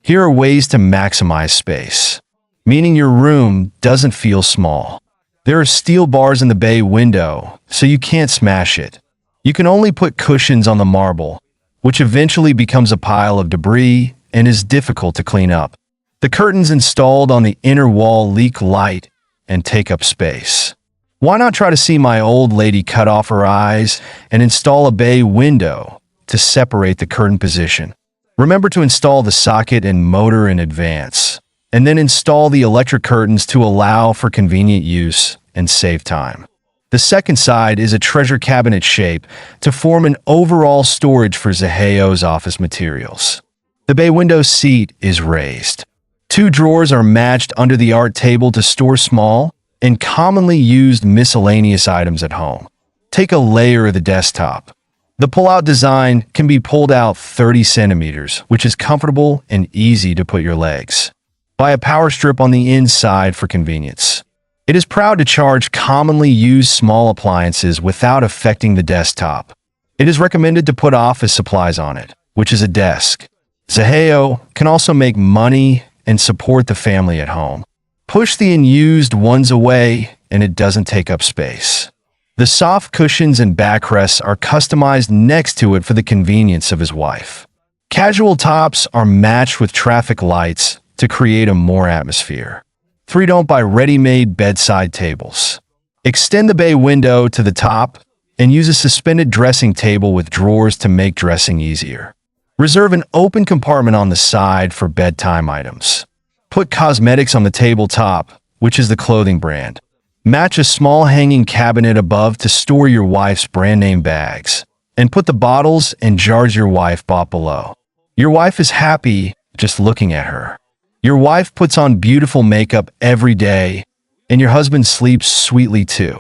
Here are ways to maximize space, meaning your room doesn't feel small. There are steel bars in the bay window, so you can't smash it. You can only put cushions on the marble, which eventually becomes a pile of debris and is difficult to clean up. The curtains installed on the inner wall leak light and take up space. Why not try to see my old lady cut off her eyes and install a bay window to separate the curtain position? Remember to install the socket and motor in advance, and then install the electric curtains to allow for convenient use and save time. The second side is a treasure cabinet shape to form an overall storage for Zaheo's office materials. The bay window seat is raised. 2 drawers are matched under the art table to store small and commonly used miscellaneous items at home. Take a layer of the desktop. The pull-out design can be pulled out 30 centimeters, which is comfortable and easy to put your legs. Buy a power strip on the inside for convenience. It is proud to charge commonly used small appliances without affecting the desktop. It is recommended to put office supplies on it, which is a desk. Zaheo can also make money and support the family at home. Push the unused ones away and it doesn't take up space. The soft cushions and backrests are customized next to it for the convenience of his wife. Casual tops are matched with traffic lights to create a more atmosphere. 3. Don't buy ready-made bedside tables. Extend the bay window to the top and use a suspended dressing table with drawers to make dressing easier. Reserve an open compartment on the side for bedtime items. Put cosmetics on the tabletop, which is the clothing brand. Match a small hanging cabinet above to store your wife's brand name bags, and put the bottles and jars your wife bought below. Your wife is happy just looking at her. Your wife puts on beautiful makeup every day, and your husband sleeps sweetly too.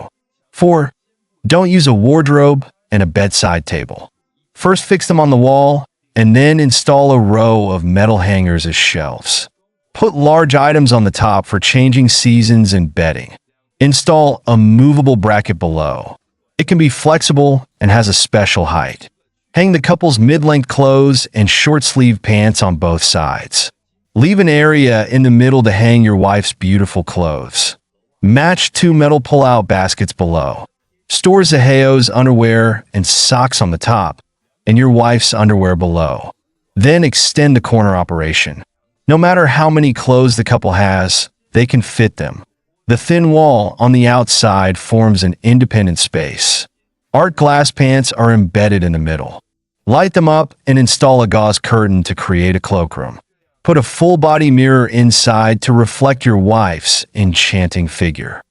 4. Don't use a wardrobe and a bedside table. First fix them on the wall, and then install a row of metal hangers as shelves. Put large items on the top for changing seasons and bedding. Install a movable bracket below. It can be flexible and has a special height. Hang the couple's mid-length clothes and short-sleeve pants on both sides. Leave an area in the middle to hang your wife's beautiful clothes. Match 2 metal pull-out baskets below. Store Zaheo's underwear and socks on the top, and your wife's underwear below. Then extend the corner operation. No matter how many clothes the couple has, they can fit them. The thin wall on the outside forms an independent space. Art glass pants are embedded in the middle. Light them up and install a gauze curtain to create a cloakroom. Put a full-body mirror inside to reflect your wife's enchanting figure.